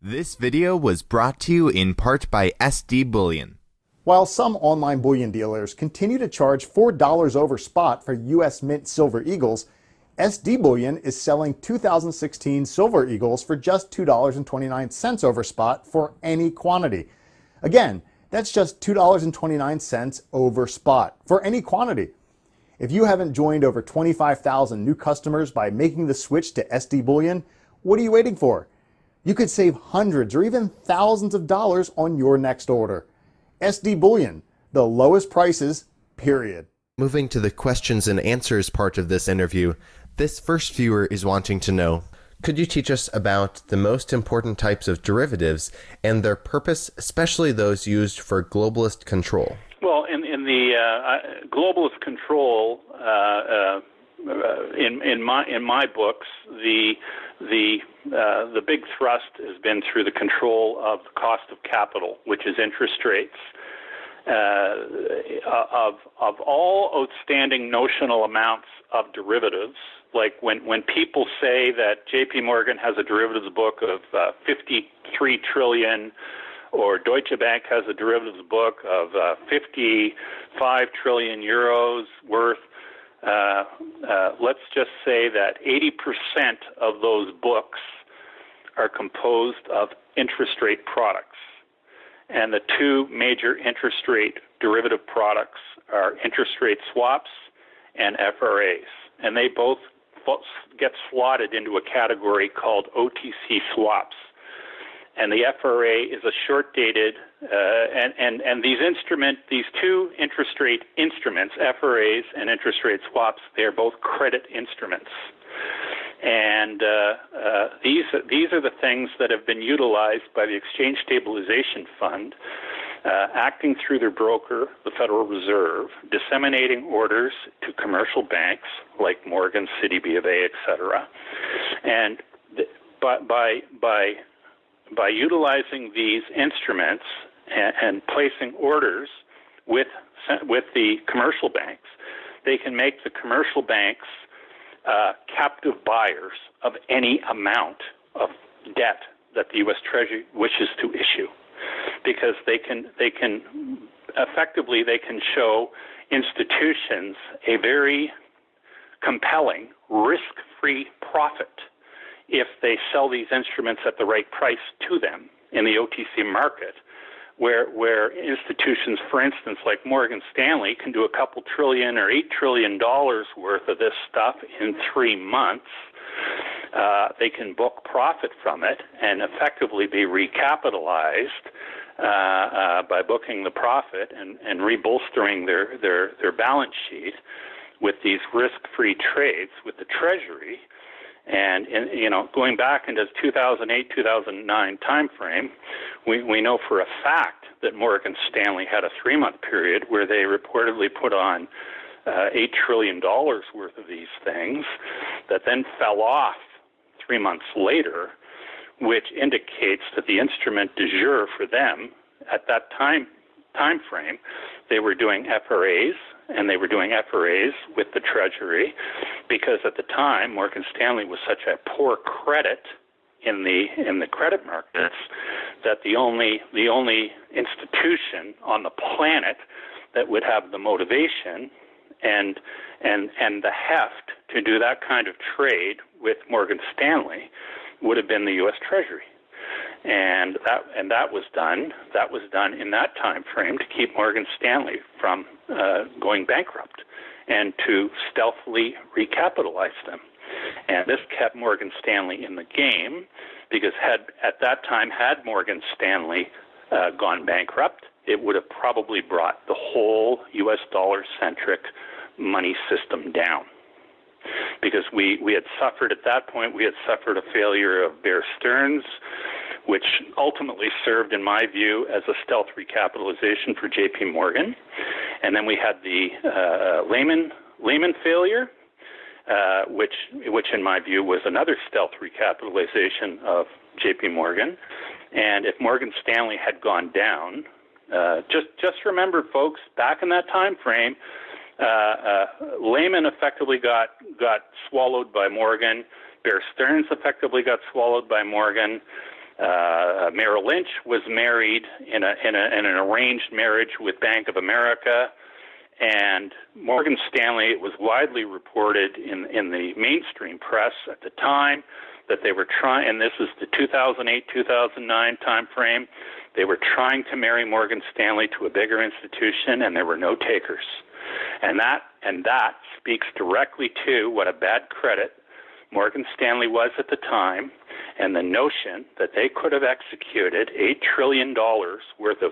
This video was brought to you in part by SD Bullion. While some online bullion dealers continue to charge $4 over spot for U.S. Mint Silver Eagles, SD Bullion is selling 2016 Silver Eagles for just $2.29 over spot for any quantity. Again, that's just $2.29 over spot for any quantity. If you haven't joined over 25,000 new customers by making the switch to SD Bullion, what are you waiting for? You could save hundreds or even thousands of dollars on your next order. SD Bullion, the lowest prices, period. Moving to the questions and answers part of this interview, this first viewer is wanting to know, could you teach us about the most important types of derivatives and their purpose, especially those used for globalist control? Well, in the globalist control, in my books, the big thrust has been through the control of the cost of capital, which is interest rates. Of all outstanding notional amounts of derivatives, like when people say that J.P. Morgan has a derivatives book of 53 trillion, or Deutsche Bank has a derivatives book of 55 trillion euros worth, let's just say that 80% of those books are composed of interest rate products. And the two major interest rate derivative products are interest rate swaps and FRAs. And they both get slotted into a category called OTC swaps. And the FRA is a short-dated, and these two interest rate instruments, FRAs and interest rate swaps, they are both credit instruments. And these are the things that have been utilized by the Exchange Stabilization Fund, acting through their broker, the Federal Reserve, disseminating orders to commercial banks like Morgan, Citi, B of A, etc. And by utilizing these instruments and placing orders with the commercial banks, they can make the commercial banks captive buyers of any amount of debt that the U.S. Treasury wishes to issue, because they can effectively show institutions a very compelling risk-free profit if they sell these instruments at the right price to them in the OTC market, where institutions, for instance, like Morgan Stanley, can do a couple trillion or $8 trillion worth of this stuff in 3 months. They can book profit from it and effectively be recapitalized by booking the profit and rebolstering their balance sheet with these risk-free trades with the Treasury. And going back into the 2008, 2009 timeframe, we know for a fact that Morgan Stanley had a 3-month period where they reportedly put on $8 trillion worth of these things that then fell off 3 months later, which indicates that the instrument du jour for them at that time frame, they were doing FRAs, and they were doing FRAs with the Treasury, because at the time Morgan Stanley was such a poor credit in the credit markets that the only institution on the planet that would have the motivation and the heft to do that kind of trade with Morgan Stanley would have been the U.S. Treasury. And that was done. That was done in that time frame to keep Morgan Stanley from going bankrupt and to stealthily recapitalize them. And this kept Morgan Stanley in the game, because at that time, had Morgan Stanley gone bankrupt, it would have probably brought the whole U.S. dollar-centric money system down. Because we had suffered at that point, we had suffered a failure of Bear Stearns, which ultimately served, in my view, as a stealth recapitalization for J.P. Morgan. And then we had the Lehman failure, which in my view was another stealth recapitalization of J.P. Morgan. And if Morgan Stanley had gone down, just remember, folks, back in that time frame, Lehman effectively got swallowed by Morgan. Bear Stearns effectively got swallowed by Morgan. Merrill Lynch was married in an arranged marriage with Bank of America, and Morgan Stanley, it was widely reported in the mainstream press at the time that they were trying, and this is the 2008-2009 time frame, they were trying to marry Morgan Stanley to a bigger institution, and there were no takers. And that speaks directly to what a bad credit Morgan Stanley was at the time, and the notion that they could have executed $8 trillion worth of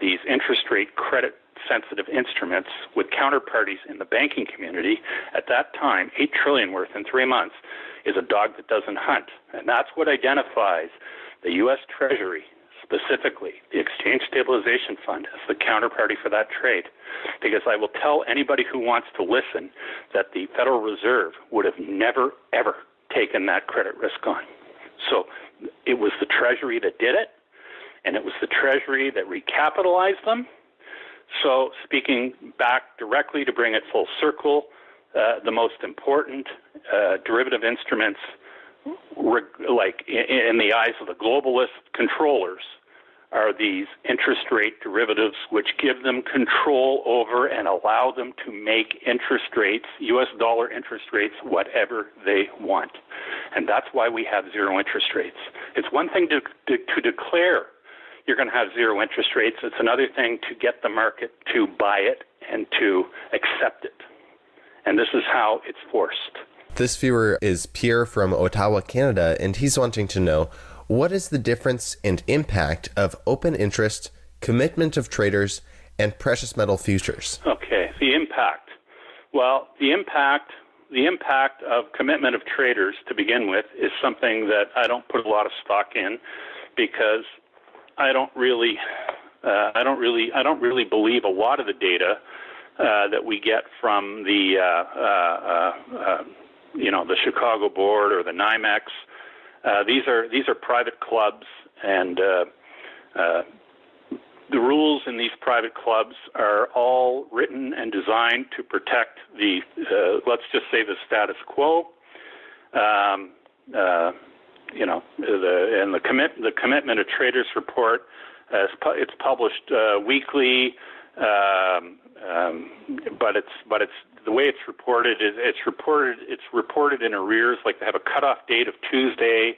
these interest rate credit sensitive instruments with counterparties in the banking community at that time, $8 trillion worth in 3 months, is a dog that doesn't hunt. And that's what identifies the U.S. Treasury, specifically the Exchange Stabilization Fund, as the counterparty for that trade. Because I will tell anybody who wants to listen that the Federal Reserve would have never, ever taken that credit risk on. So it was the Treasury that did it, and it was the Treasury that recapitalized them. So speaking back directly to bring it full circle, the most important derivative instruments, like in the eyes of the globalist controllers, are these interest rate derivatives, which give them control over and allow them to make interest rates, U.S. dollar interest rates, whatever they want. And that's why we have zero interest rates. It's one thing to declare you're going to have zero interest rates. It's another thing to get the market to buy it and to accept it. And this is how it's forced. This viewer is Pierre from Ottawa, Canada, and he's wanting to know, what is the difference and impact of open interest, commitment of traders, and precious metal futures? Okay, the impact. Well, the impact of commitment of traders, to begin with, is something that I don't put a lot of stock in, because I don't really believe a lot of the data that we get from the the Chicago Board or the NYMEX. These are private clubs, and the rules in these private clubs are all written and designed to protect the let's just say the status quo. The commitment of traders report, it's published weekly, but it's the way it's reported is it's reported in arrears. Like they have a cutoff date of Tuesday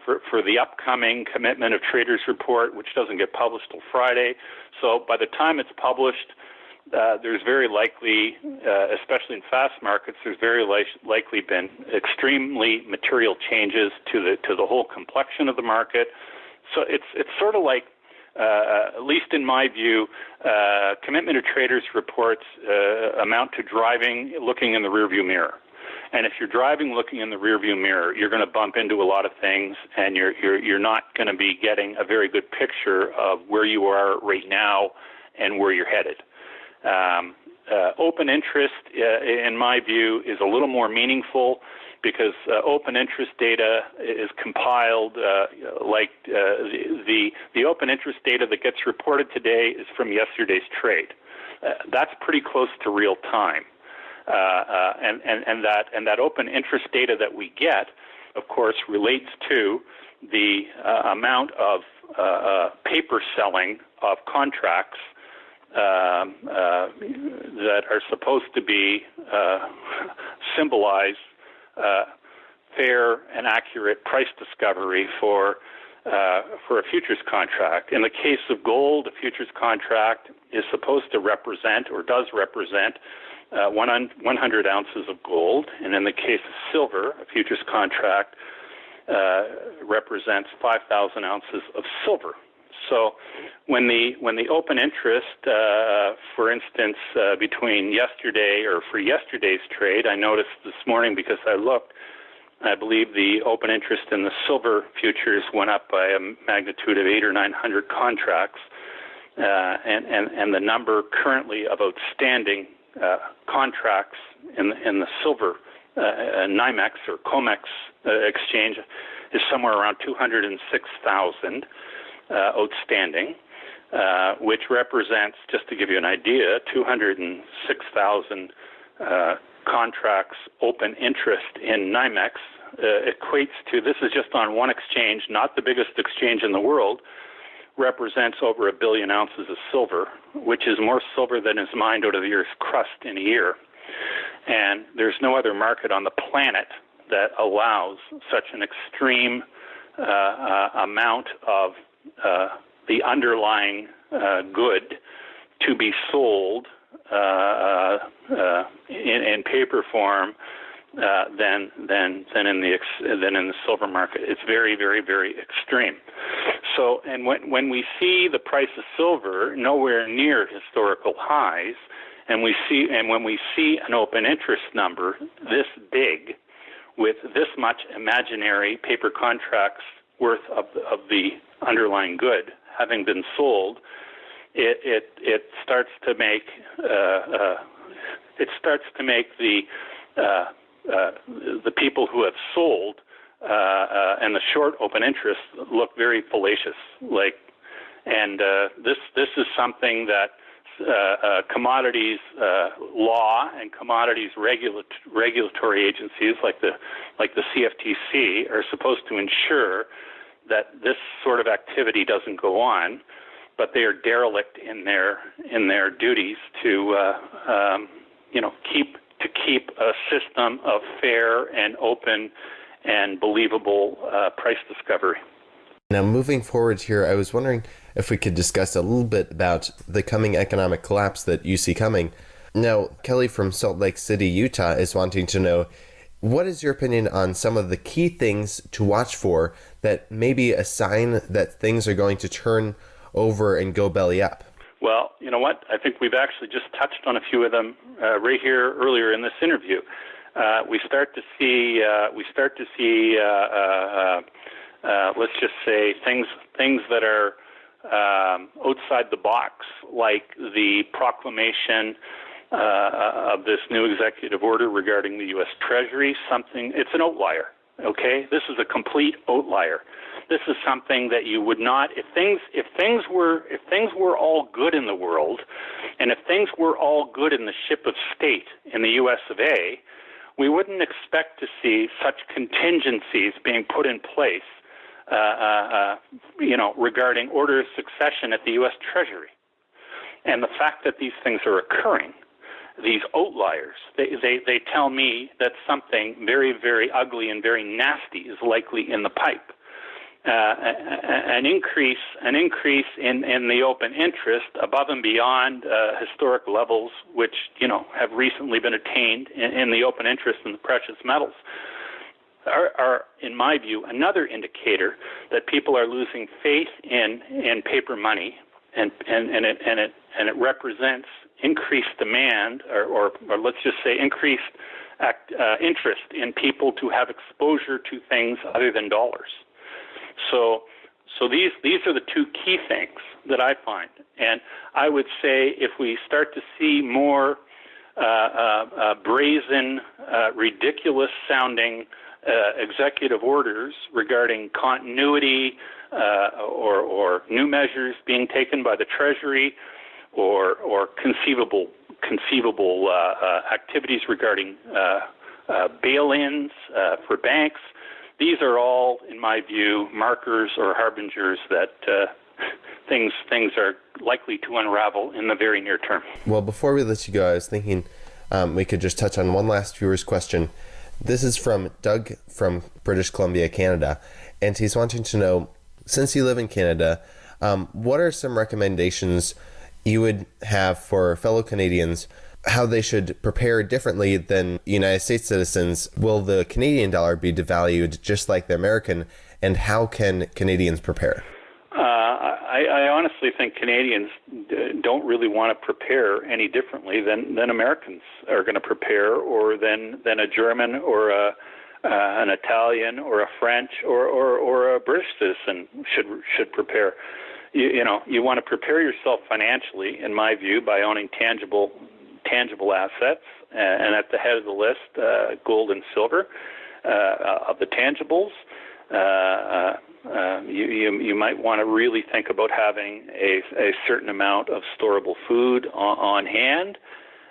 for the upcoming commitment of traders report, which doesn't get published till Friday. So by the time it's published, there's very likely, especially in fast markets, there's very likely been extremely material changes to the whole complexion of the market. So it's sort of like, at least in my view, commitment of traders reports amount to driving looking in the rearview mirror. And if you're driving looking in the rearview mirror, you're going to bump into a lot of things, and you're not going to be getting a very good picture of where you are right now and where you're headed. Open interest, in my view, is a little more meaningful because open interest data is compiled the open interest data that gets reported today is from yesterday's trade. That's pretty close to real time. And that open interest data that we get, of course, relates to the amount of paper selling of contracts that are supposed to be symbolize fair and accurate price discovery for a futures contract. In the case of gold, a futures contract is supposed to represent, or does represent, 100 ounces of gold, and in the case of silver, a futures contract represents 5,000 ounces of silver. So when the open interest, for instance, between yesterday or for yesterday's trade, I noticed this morning because I looked, I believe the open interest in the silver futures went up by a magnitude of 800 or 900 contracts, and the number currently of outstanding contracts in the silver NYMEX or COMEX exchange is somewhere around 206,000 outstanding, which represents, just to give you an idea, 206,000 contracts open interest in NYMEX, equates to, this is just on one exchange, not the biggest exchange in the world, represents over 1 billion ounces of silver, which is more silver than is mined out of the Earth's crust in a year. And there's no other market on the planet that allows such an extreme amount of the underlying good to be sold in paper form than in the silver market. It's very, very, very extreme. So, and when we see the price of silver nowhere near historical highs, and when we see an open interest number this big, with this much imaginary paper contracts worth of the underlying good having been sold, it starts to make the people who have sold and the short open interest look very fallacious. This is something that commodities law and commodities regulatory agencies like the CFTC are supposed to ensure that this sort of activity doesn't go on, but they are derelict in their duties to keep a system of fair and open and believable price discovery. Now, moving forward here, I was wondering if we could discuss a little bit about the coming economic collapse that you see coming. Now, Kelly from Salt Lake City, Utah, is wanting to know, what is your opinion on some of the key things to watch for that may be a sign that things are going to turn over and go belly up? Well, you know what? I think we've actually just touched on a few of them right here earlier in this interview. We start to see let's just say things that are outside the box, like the proclamation of this new executive order regarding the U.S. Treasury. It's an outlier. Okay, this is a complete outlier. This is something that you would not, if things were all good in the world, and if things were all good in the ship of state in the U.S. of A., we wouldn't expect to see such contingencies being put in place, regarding order of succession at the U.S. Treasury. And the fact that these things are occurring, these outliers, they tell me that something very, very ugly and very nasty is likely in the pipe. An increase in the open interest above and beyond historic levels, which have recently been attained in the open interest in the precious metals, are, in my view, another indicator that people are losing faith in paper money, and it represents increased demand, or let's just say increased interest in people to have exposure to things other than dollars. So these are the two key things that I find. And I would say if we start to see more brazen, ridiculous-sounding executive orders regarding continuity or new measures being taken by the Treasury or conceivable activities regarding bail-ins for banks, these are all, in my view, markers or harbingers that things are likely to unravel in the very near term. Well, before we let you go, I was thinking we could just touch on one last viewer's question. This is from Doug from British Columbia, Canada, and he's wanting to know, since you live in Canada, what are some recommendations you would have for fellow Canadians, how they should prepare differently than United States citizens? Will the Canadian dollar be devalued just like the American, and how can Canadians prepare? I honestly think Canadians don't really want to prepare any differently than Americans are going to prepare, or than a German or an Italian or a French or a British citizen should prepare. You want to prepare yourself financially, in my view, by owning tangible assets, and at the head of the list, gold and silver. Of the tangibles, you might want to really think about having a certain amount of storable food on hand,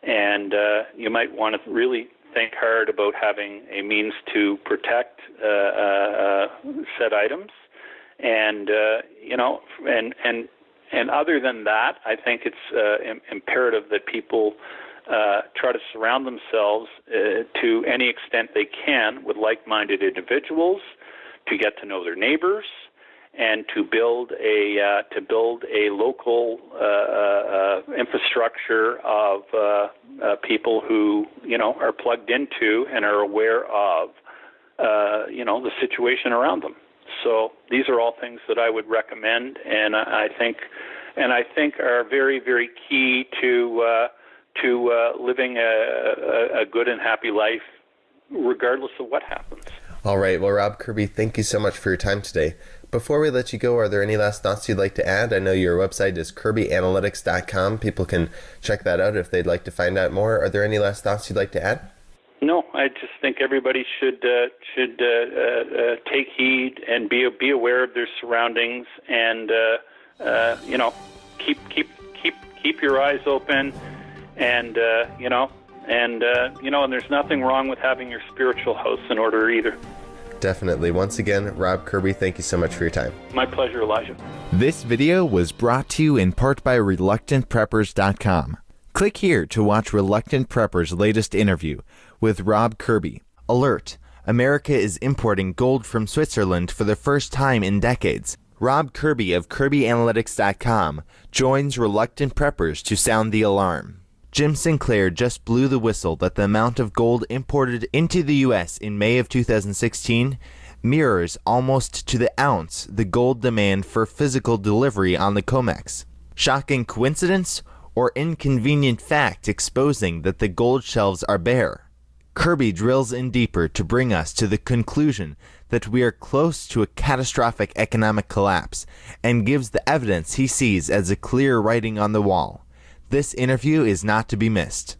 and you might want to really think hard about having a means to protect said items, and and other than that, I think it's imperative that people try to surround themselves to any extent they can with like-minded individuals, to get to know their neighbors, and to build a local infrastructure of people who are plugged into and are aware of the situation around them. So these are all things that I would recommend, and I think are very, very key to living a good and happy life, regardless of what happens. All right. Well, Rob Kirby, thank you so much for your time today. Before we let you go, are there any last thoughts you'd like to add? I know your website is kirbyanalytics.com. People can check that out if they'd like to find out more. Are there any last thoughts you'd like to add? No, I just think everybody should take heed and be aware of their surroundings, and keep your eyes open, and and there's nothing wrong with having your spiritual house in order either. Definitely. Once again, Rob Kirby, thank you so much for your time. My pleasure, Elijah. This video was brought to you in part by ReluctantPreppers.com. Click here to watch Reluctant Prepper's latest interview with Rob Kirby. Alert! America is importing gold from Switzerland for the first time in decades. Rob Kirby of KirbyAnalytics.com joins Reluctant Preppers to sound the alarm. Jim Sinclair just blew the whistle that the amount of gold imported into the U.S. in May of 2016 mirrors almost to the ounce the gold demand for physical delivery on the COMEX. Shocking coincidence or inconvenient fact exposing that the gold shelves are bare? Kirby drills in deeper to bring us to the conclusion that we are close to a catastrophic economic collapse, and gives the evidence he sees as a clear writing on the wall. This interview is not to be missed.